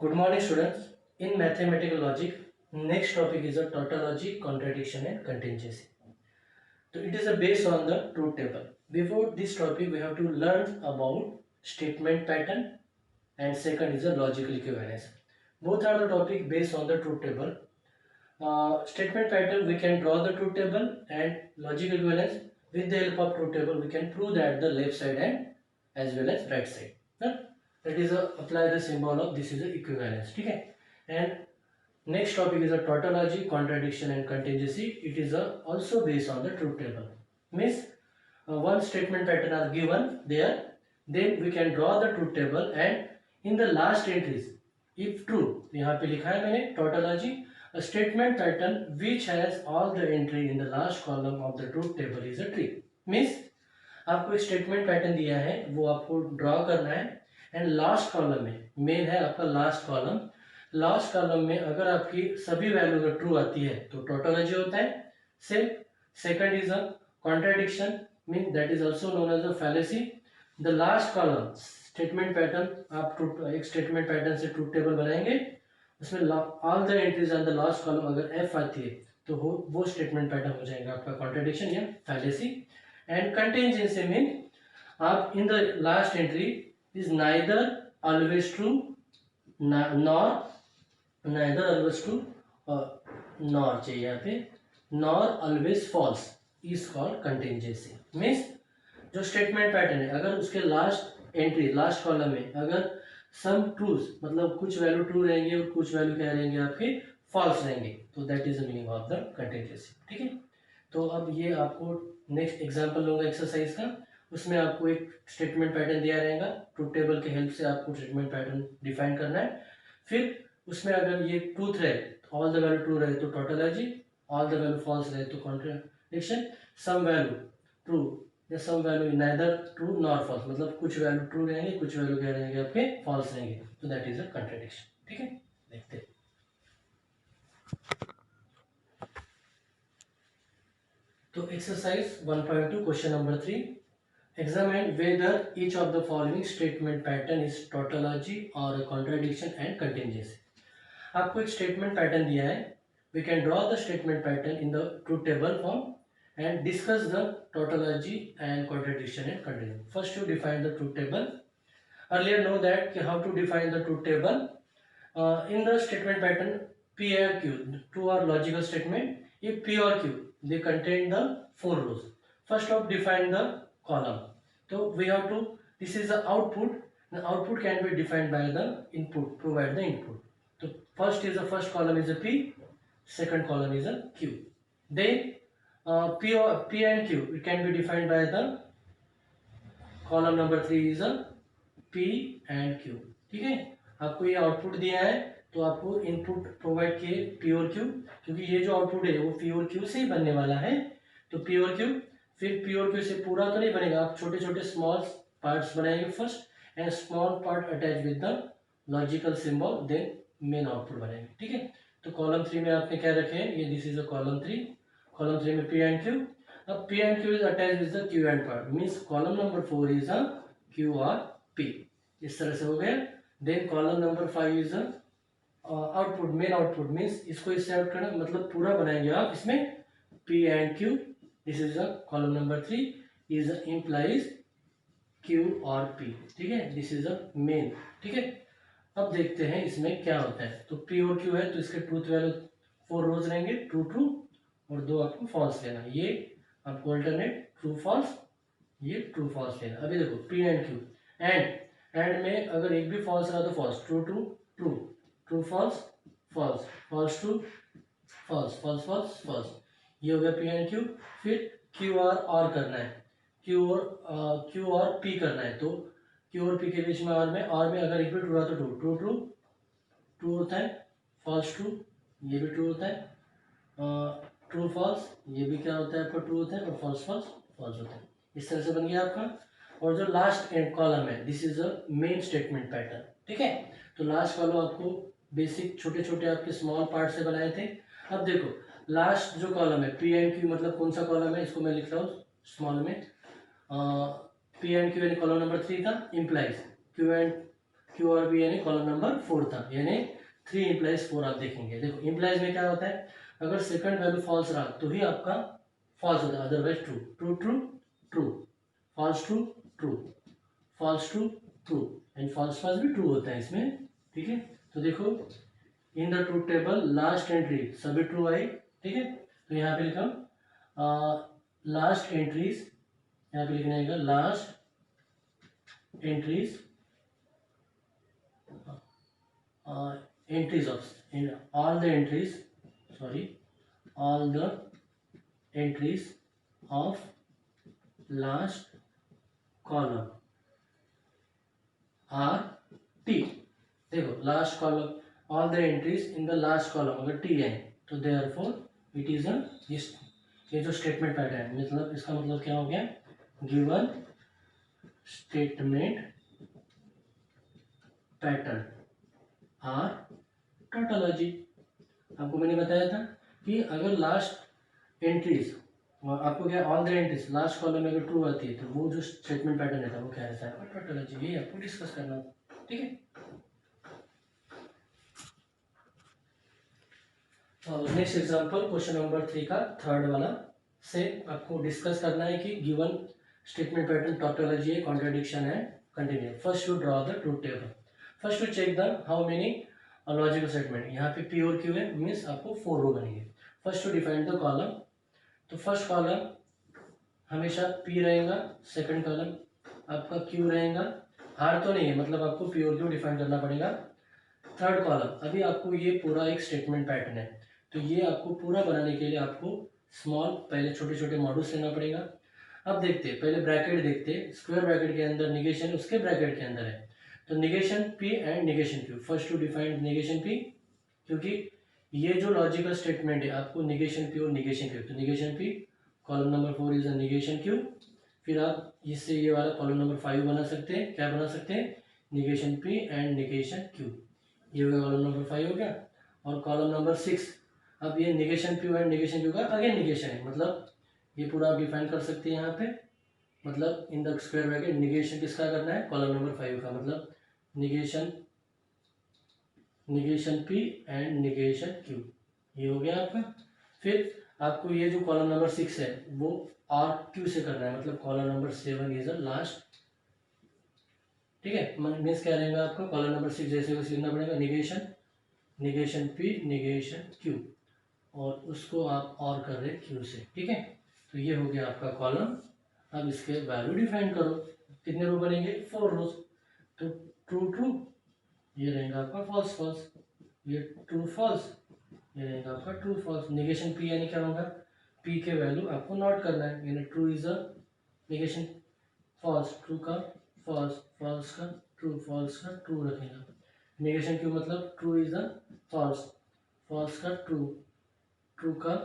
Good morning, students. In mathematical logic, next topic is a tautology, contradiction, and contingency. So it is a based on the truth table. Before this topic, we have to learn about statement pattern, and second is a logical equivalence. Both are the topic based on the truth table. Statement pattern, we can draw the truth table, and logical equivalence, with the help of truth table, we can prove that the left side and as well as right side. Huh? That is apply the symbol of this is a equivalence. Okay? And next topic is a tautology, contradiction, and contingency. It is also based on the truth table. Means one statement pattern are given there, then we can draw the truth table, and in the last entries, if true, यहाँ पे लिखा है मैंने tautology, a statement pattern which has all the entry in the last column of the truth table is a tree. Means आपको एक statement pattern दिया है, वो आपको ड्रॉ करना है, एंड लास्ट कॉलम में मेन है आपका लास्ट कॉलम में अगर आपकी सभी वैल्यू अगर ट्रू आती है तो टोटोलॉजी होता है। Second is a contradiction, mean that is also known as a fallacy. The last column statement pattern, आप एक स्टेटमेंट पैटर्न से ट्रूथ टेबल बनाएंगे, उसमें all the entries on the last column अगर एफ आती है तो वो स्टेटमेंट पैटर्न हो जाएगा आपका कॉन्ट्राडिक्शन या fallacy. And contingency mean in the last entry is neither always true nor neither always true nor चाहिए यहाँ पे nor always false is called contingency. Means जो स्टेटमेंट पैटर्न है अगर उसके लास्ट एंट्री लास्ट कॉलम में अगर सम ट्रूज मतलब कुछ वैल्यू ट्रू रहेंगे और कुछ वैल्यू क्या रहेंगे आपके फॉल्स रहेंगे, तो that is the meaning of the continuity. ठीक है, तो अब ये आपको नेक्स्ट एग्जांपल लूंगा एक्सरसाइज का, उसमें आपको एक स्टेटमेंट पैटर्न दिया रहेगा, ट्रूथ टेबल के हेल्प से आपको स्टेटमेंट पैटर्न डिफाइन करना है। फिर उसमें अगर ये ट्रूथ रहे, ऑल द वैल्यू ट्रू रहे तो tautology, all the value false रहे तो कॉन्ट्राडिक्शन, सम वैल्यू ट्रू या some value neither true nor false, मतलब कुछ वैल्यू ट्रू रहेंगे कुछ वैल्यू क्या रहेंगे आपके फॉल्स रहेंगे, तो दैट इज अ कॉन्ट्राडिक्शन। ठीक है, देखते हैं। तो exercise 1.2 question number 3, examine whether each of the following statement pattern is tautology or a contradiction and contingency. आपको एक स्टेटमेंट पैटर्न दिया है, we can draw the statement pattern in the truth table form and discuss the tautology and contradiction and contingency. First to define the truth table. Earlier know that how to define the truth table. In the statement pattern P or Q, true or logical statement, if P or Q they contain the four rows. First of define the column. So we have to, this is the output. The output can be defined by the input, provide the input. So first column is a P, second column is a Q. Then P and Q it can be defined by the column number 3 is a P and Q. ठीक है, आपको ये output दिया है तो आपको input provide किए P और Q, क्योंकि ये जो आउटपुट है वो P और Q से ही बनने वाला है, तो P और Q, फिर P और Q से पूरा तो नहीं बनेगा, आप छोटे छोटे स्मॉल पार्ट्स बनाएंगे first and small part attach with the logical symbol, then main output बनाएंगे। ठीक है, तो कॉलम 3 में आपने क्या रखे हैं, ये दिस इज अ कॉलम 3 में P एंड Q। अब P and Q is attached with the Q and part, means column number 4 is a Q or P, इस तरह से हो गया। Then column number 5 is a output, main output, means इसको इससे out करना मतलब पूरा बनाएंगे आप इसमें P and Q। This is a column number 3 is implies Q और P। ठीक है, दिस इज अ मेन। ठीक है, अब देखते हैं इसमें क्या होता है। तो P और Q है तो इसके ट्रूथ वैल्यू 4 रोज रहेंगे, ट्रू ट्रू और 2 आपको फॉल्स लेना, ये आपको अल्टरनेट ट्रू फॉल्स, ये ट्रू फॉल्स लेना। अभी देखो P एंड Q, एंड में अगर एक भी फॉल्स रहा तो false, true true true, true false false, false true false, false false false, ये हो गया P एंड Q। फिर Q और करना है, Q और P करना है, तो Q और P के बीच में और में अगर एक भी ट्रू रहा तो ट्रू ट्रू ट्रू ट्रू होता है, फॉल्स ट्रू ये भी ट्रू होता है, ट्रू फॉल्स ये भी क्या होता है आपका ट्रू होता है, और फॉल्स फॉल्स फॉल्स होता है। इस तरह से बन गया आपका। और जो लास्ट कॉलम है this is a main statement pattern. ठीक है, तो लास्ट कॉलम आपको बेसिक छोटे छोटे आपके स्मॉल पार्ट से बनाए थे। अब देखो लास्ट जो कॉलम है P एंड Q, मतलब कौन सा कॉलम है, इसको मैं लिख रहा हूँ स्मॉल में, P and Q column number 3 था, इम्प्लाइज Q एंड क्यू और बी यानी कॉलम नंबर 4 था, यानी 3 इम्प्लाइज 4 आप देखेंगे। देखो इम्प्लाइज में क्या होता है, अगर सेकंड वैल्यू फॉल्स रहा तो ही आपका फॉल्स होता है, otherwise true. True true true, false true true, false true true, and false false भी ट्रू होता है इसमें, ठीक है। तो देखो in the truth table last entry सभी ट्रू आई, ठीक है। तो यहाँ पे लिखा लास्ट एंट्रीज, यहाँ पे लिखना है last entries, entries of in all the entries, sorry, all the entries of last column are t। देखो last column, all the entries in the last column अगर टी है तो देयरफॉर इट इज अ, ये जो statement pattern है, मतलब इसका मतलब क्या हो गया, given statement pattern are tautology. आपको मैंने बताया था कि अगर लास्ट एंट्रीज, आपको क्या all the entries last column में अगर ट्रू आती है तो वो जो स्टेटमेंट पैटर्न रहता है वो क्या रहता है, टोटोलॉजी। ये आपको डिस्कस करना होगा, ठीक है। नेक्स्ट एग्जांपल क्वेश्चन नंबर 3 का थर्ड वाला से आपको डिस्कस करना है कि गिवन स्टेटमेंट पैटर्न टोटोलॉजी है, कॉन्ट्रडिक्शन है, continue. First you draw the truth table, first you check the how many logical statement. यहाँ पे पी और क्यू है, मीन्स आपको 4 रो बनेंगे। First to define the column, तो फर्स्ट कॉलम हमेशा पी रहेगा, सेकंड कॉलम आपका क्यू रहेगा, हार तो नहीं है, मतलब आपको पी और क्यू डिफाइन करना पड़ेगा। थर्ड कॉलम, अभी आपको ये पूरा एक स्टेटमेंट पैटर्न है, तो ये आपको पूरा बनाने के लिए आपको स्मॉल पहले छोटे छोटे मॉड्यूल्स लेना पड़ेगा। अब देखते हैं, पहले ब्रैकेट देखते हैं, स्क्वायर ब्रैकेट के अंदर निगेशन उसके ब्रैकेट के अंदर है, तो negation P and negation Q. First to define negation P, क्योंकि ये जो लॉजिकल स्टेटमेंट है आपको निगेशन पी और निगेशन क्यू, तो negation P column number 4 is a negation Q. फिर आप इससे ये वाला कॉलम नंबर 5 बना सकते हैं, क्या बना सकते हैं, negation P and negation Q, ये हो गया कॉलम नंबर 5 हो गया। और कॉलम नंबर 6, अब ये negation P and negation Q का अगेन निगेशन है, मतलब ये पूरा आप डिफाइन कर सकते हैं यहाँ पे, मतलब in the square bracket negation किसका करना है, कॉलम नंबर 5 का, मतलब negation negation P and negation Q, ये हो गया आपका। फिर आपको ये जो कॉलम नंबर 6 है वो आर क्यू से करना है, मतलब column number 7 is a last, ठीक है। मीन्स क्या रहेगा आपका, कॉलम नंबर 6 जैसे कुछ लिखना पड़ेगा, negation negation P negation Q, और उसको आप और कर रहे क्यू से, ठीक है। तो ये हो गया आपका कॉलम। अब इसके वैल्यू डिफाइन करो, कितने रो बनेंगे, 4 रोज। तो ट्रू ट्रू, ये रहेगा आपका फॉल्स फॉल्स, ये ट्रू फॉल्स, ये रहेगा आपका ट्रू फॉल्स। निगेशन पी यानी क्या होगा, पी के वैल्यू आपको नोट करना है, यानी true is a negation false, true का फॉल्स, फॉल्स का ट्रू, फॉल्स का ट्रू रखेगा। निगेशन क्यू मतलब true is a false, false का ट्रू, ट्रू का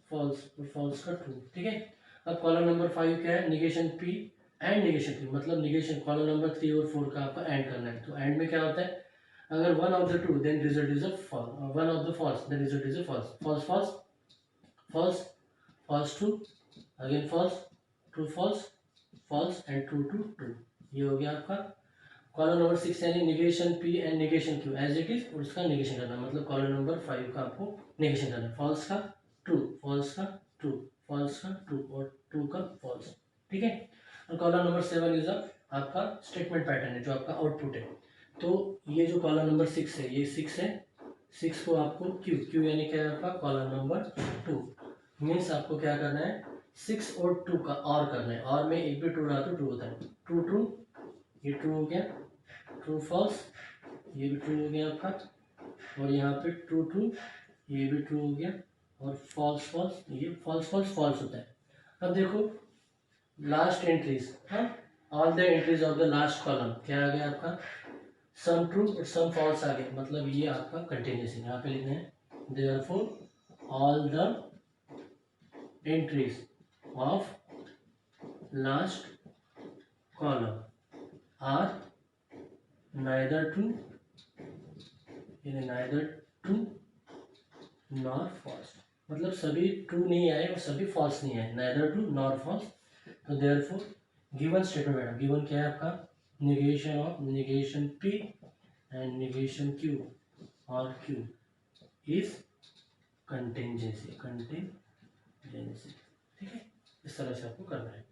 फॉल्स और फॉल्स का ट्रू, ठीक है। अब कॉलम नंबर 5 क्या है, negation P and negation Q, मतलब निगेशन कॉलम नंबर 3 और 4 का आपका एंड करना है। तो एंड में क्या होता है, अगर one of the true then result is a false, one of the false then result is a false, false false false, false true, again false, true false, false and true true true, ये हो गया आपका column number 6 यानी negation P and negation Q as it is, और उसका negation करना, मतलब column number 5 का आपको निगेशन करना है, फॉल्स का ट्रू, फॉल्स का ट्रू, फॉल्स का ट्रू और ट्रू का फॉल्स, ठीक है। और कॉलम नंबर 7 इज आपका स्टेटमेंट पैटर्न है जो आपका आउटपुट है। तो ये जो कॉलम नंबर 6 है, ये 6 है, 6 को आपको क्यू, क्यू यानी क्या है आपका कॉलम नंबर 2, मीन्स आपको क्या करना है, 6 और 2 का और करना है, और में एक भी ट्रू रहा तो ट्रू होता है, ट्रू ट्रू, ये ट्रू हो गया, ट्रू फॉल्स, ये भी ट्रू हो गया आपका, और यहाँ पे ट्रू ट्रू, ये भी ट्रू हो गया, और फॉल्स फॉल्स, ये फॉल्स फॉल्स फॉल्स होता है। अब देखो लास्ट एंट्रीज, हाँ, all the entries of the last column क्या आ गया आपका, सम ट्रू और सम फॉल्स आ गया, मतलब ये आपका कंटिन्यूस है, यहाँ पे लिखना है therefore all the entries of last column are neither true, neither true nor false, मतलब सभी ट्रू नहीं आए और सभी फॉल्स नहीं आए, neither true nor false। तो therefore गिवन स्टेटमेंट, गिवन क्या है आपका, negation of negation P and negation Q और Q इज कंटेंजेंसी, ठीक है, इस तरह से आपको करना है।